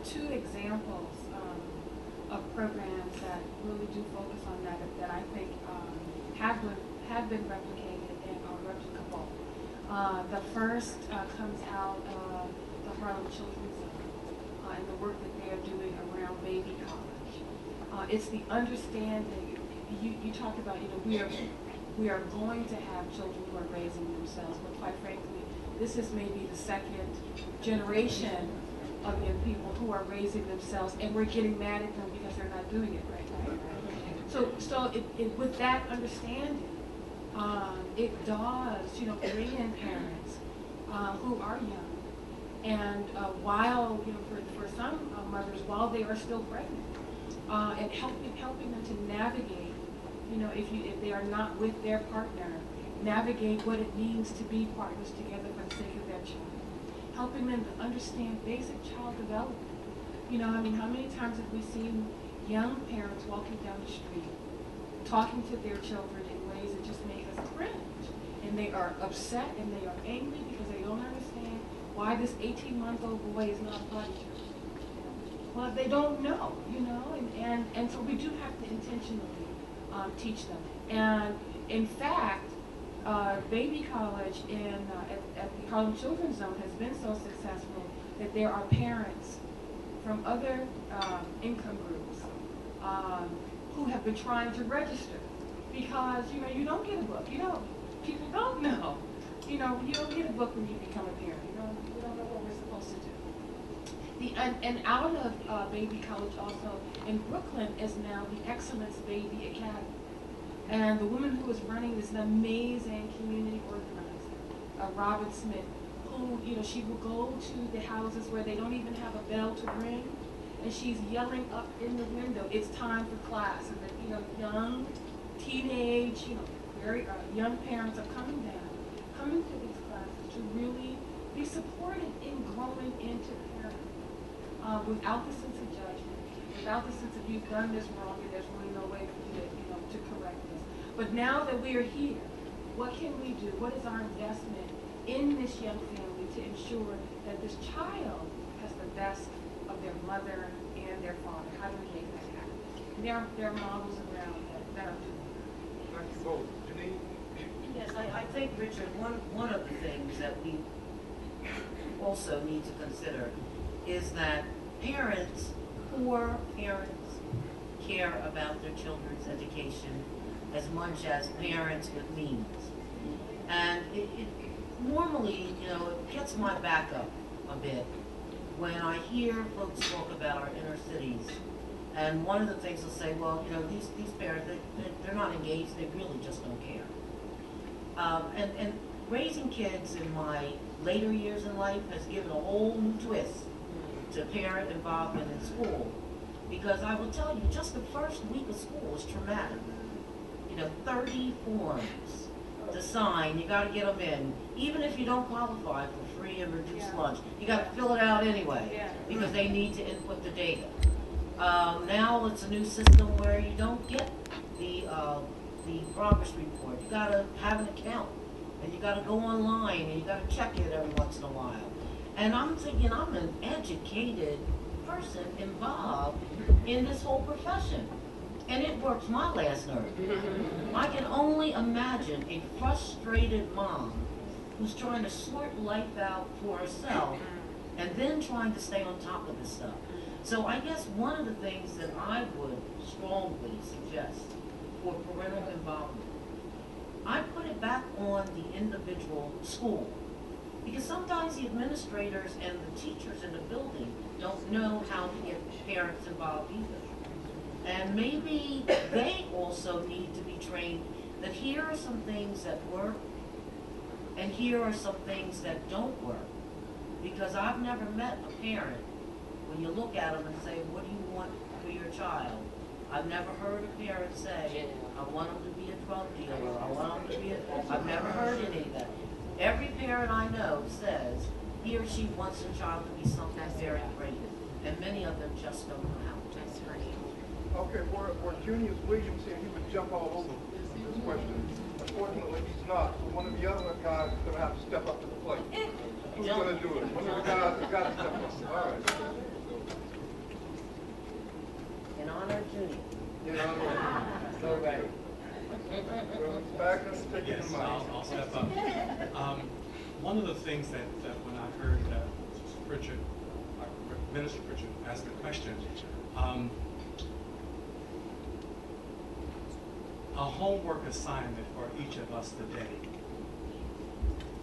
two examples of programs that really do focus on that I think have been replicated and are replicable. The first comes out of the Harlem Children's Zone and the work that they are doing around baby college. It's the understanding. You talk about, we are going to have children who are raising themselves, but quite frankly, this is maybe the second generation of young people who are raising themselves, and we're getting mad at them because they're not doing it right? So with that understanding, it does, bring in parents who are young, and while, for some mothers, while they are still pregnant, and helping them to navigate, if they are not with their partner, navigate what it means to be partners together for the sake of their child. Helping them to understand basic child development. How many times have we seen young parents walking down the street, talking to their children in ways that just make us cringe? And they are upset and they are angry because they don't understand why this 18-month-old boy is not a potty trained. Well, they don't know, and so we do have to intentionally teach them. And in fact, baby college at the Harlem Children's Zone has been so successful that there are parents from other income groups who have been trying to register because you don't get a book. People don't know. You don't get a book when you become a parent. We don't know what we're supposed to do. And out of baby college also in Brooklyn is now the Excellence Baby Academy. And the woman who is running this amazing community organizer, Robin Smith, who, she will go to the houses where they don't even have a bell to ring, and she's yelling up in the window, it's time for class. And then, young, teenage, very young parents are coming to these classes to really be supported in growing into parenthood without the sense of judgment, without the sense of you've done this wrong and there's really no way for you to correct this. But now that we are here, what can we do? What is our investment in this young family to ensure that this child has the best of their mother and their father? How do we make that happen? And there are models around that are doing that. So, Janine? Yes, I think, Richard, one of the things that we also need to consider is that parents, poor parents, care about their children's education as much as parents with means. And it normally, it gets my back up a bit when I hear folks talk about our inner cities. And one of the things they'll say, well, these parents, they're not engaged, they really just don't care. And raising kids in my later years in life has given a whole new twist to parent involvement in school. Because I will tell you, just the first week of school is traumatic. 30 forms to sign, you got to get them in. Even if you don't qualify for free and reduced lunch, you got to fill it out anyway because they need to input the data. Now it's a new system where you don't get the progress report. You got to have an account, and you got to go online, and you got to check it every once in a while. And I'm thinking, I'm an educated person involved in this whole profession. And it works my last nerve. I can only imagine a frustrated mom who's trying to sort life out for herself and then trying to stay on top of this stuff. So I guess one of the things that I would strongly suggest for parental involvement, I put it back on the individual school. Because sometimes the administrators and the teachers in the building don't know how to get parents involved either. And maybe they also need to be trained that here are some things that work and here are some things that don't work. Because I've never met a parent, when you look at them and say, what do you want for your child? I've never heard a parent say, I want them to be a drug dealer, I want them to be I've never heard any of that. Every parent I know says he or she wants their child to be something very great. And many of them just don't know how. That's right. Okay, were Junius Williams here, he would jump all over this question. Unfortunately, he's not. So one of the other guys is going to have to step up to the plate. Who's going to do it? One of the guys has got to step up. All right. in honor of Junior. In honor of Go right. Yes, I'll step up. One of the things that when I heard Pritchard, Minister Pritchard ask the question, a homework assignment for each of us today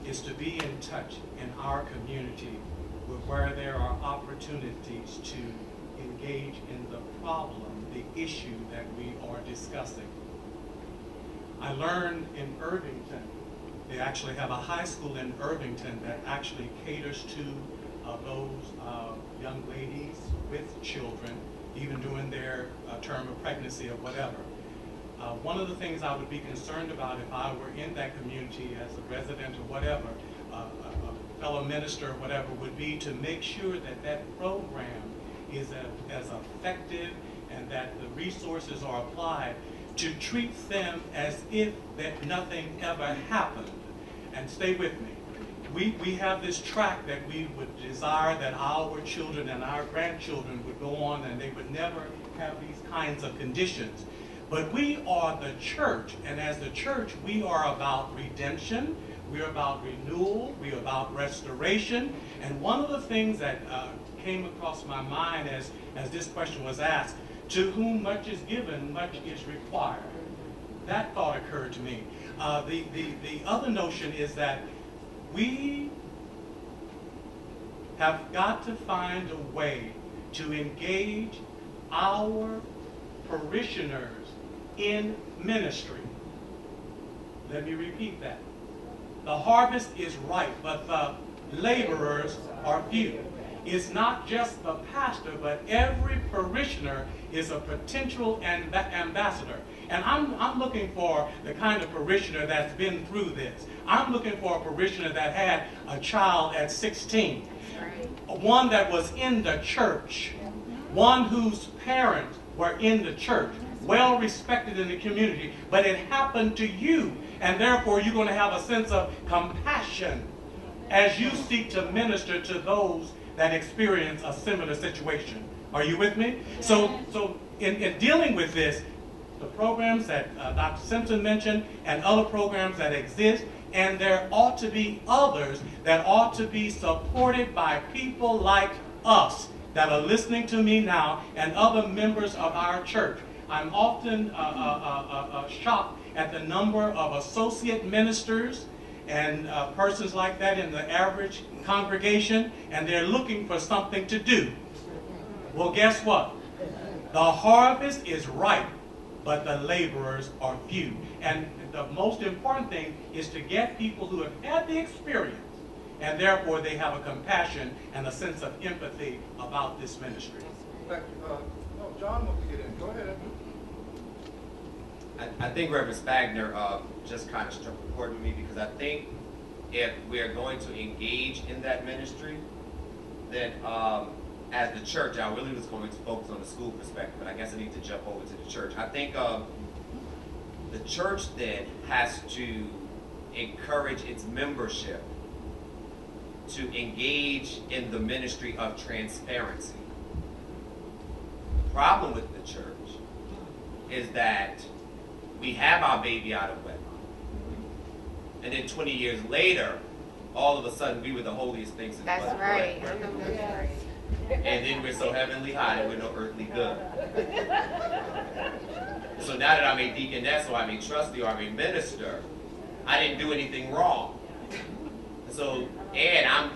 is to be in touch in our community with where there are opportunities to engage in the problem, the issue that we are discussing. I learned in Irvington, they actually have a high school in Irvington that actually caters to those young ladies with children, even during their term of pregnancy or whatever. One of the things I would be concerned about if I were in that community as a resident or whatever, a fellow minister or whatever, would be to make sure that that program is as effective and that the resources are applied to treat them as if that nothing ever happened. And stay with me. We have this track that we would desire that our children and our grandchildren would go on and they would never have these kinds of conditions. But we are the church, and as the church, we are about redemption, we're about renewal, we're about restoration. And one of the things that came across my mind as this question was asked, to whom much is given, much is required. That thought occurred to me. The other notion is that we have got to find a way to engage our parishioners in ministry. Let me repeat that. The harvest is ripe, but the laborers are few. It's not just the pastor, but every parishioner is a potential ambassador. And I'm looking for the kind of parishioner that's been through this. I'm looking for a parishioner that had a child at 16. One that was in the church. One whose parents were in the church. Well respected in the community. But it happened to you. And therefore you're going to have a sense of compassion as you seek to minister to those that experience a similar situation. Are you with me? So in dealing with this, the programs that Dr. Simpson mentioned and other programs that exist, and there ought to be others that ought to be supported by people like us that are listening to me now and other members of our church. I'm often shocked at the number of associate ministers and persons like that in the average congregation, and they're looking for something to do. Well, guess what? The harvest is ripe, but the laborers are few. And the most important thing is to get people who have had the experience, and therefore they have a compassion and a sense of empathy about this ministry. Thank you. No, John wants to get in. Go ahead. I think Reverend Spagner just kind of struck a chord with me, because I think if we're going to engage in that ministry, then as the church, I really was going to focus on the school perspective, but I guess I need to jump over to the church. I think the church then has to encourage its membership to engage in the ministry of transparency. The problem with the church is that we have our baby out of wedlock, and then 20 years later, all of a sudden we were the holiest things in the world. That's right. I know that's right. And then we're so heavenly high that we're no earthly good. So now that I'm a deaconess, or I'm a trustee, or I'm a minister, I didn't do anything wrong. So, and I'm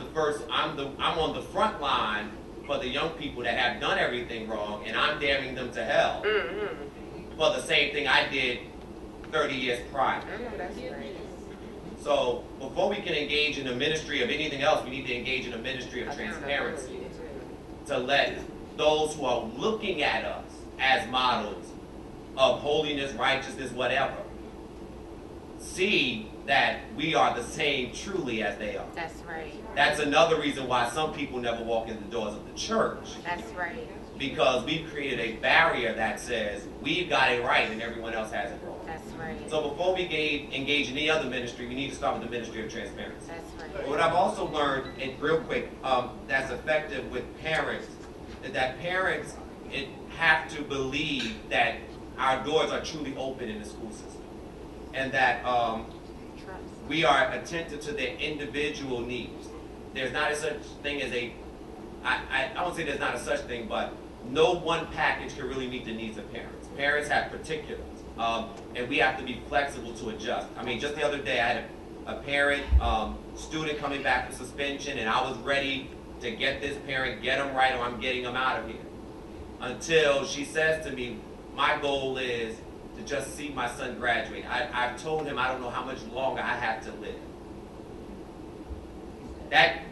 on the front line for the young people that have done everything wrong, and I'm damning them to hell for the same thing I did 30 years prior. I know that's right. So before we can engage in a ministry of anything else, we need to engage in a ministry of transparency, to let those who are looking at us as models of holiness, righteousness, whatever, see that we are the same truly as they are. That's right. That's another reason why some people never walk in the doors of the church. That's right. Because we've created a barrier that says we've got it right and everyone else has it wrong. That's right. So before we engage in any other ministry, we need to start with the ministry of transparency. That's right. What I've also learned, and real quick, that's effective with parents, is that parents have to believe that our doors are truly open in the school system, and that we are attentive to their individual needs. There's not a such thing as I won't say there's not a such thing, but no one package can really meet the needs of parents. Parents have particulars, and we have to be flexible to adjust. I mean, just the other day I had a parent, student coming back from suspension, and I was ready to get this parent, get them right, or I'm getting them out of here. Until she says to me, my goal is to just see my son graduate. I've told him I don't know how much longer I have to live. That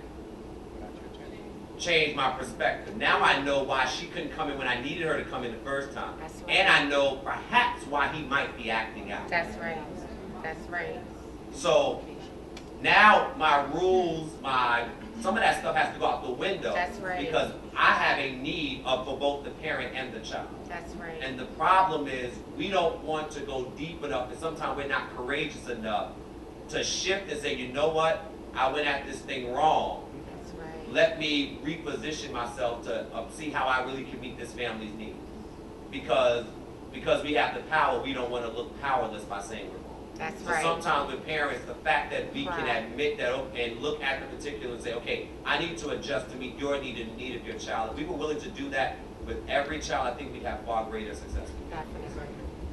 changed my perspective. Now I know why she couldn't come in when I needed her to come in the first time. That's right. And I know perhaps why he might be acting out. That's right. That's right. So now my rules, some of that stuff has to go out the window. That's right. Because I have a need for both the parent and the child. That's right. And the problem is we don't want to go deep enough, and sometimes we're not courageous enough to shift and say, you know what, I went at this thing wrong. That's right. Let me reposition myself to see how I really can meet this family's needs. Because we have the power, we don't want to look powerless by saying we're wrong. That's So right. sometimes with parents, the fact that we can Right. admit that and look at the particular and say, okay, I need to adjust to meet your need and the need of your child. If we were willing to do that with every child, I think we'd have far greater success. Definitely.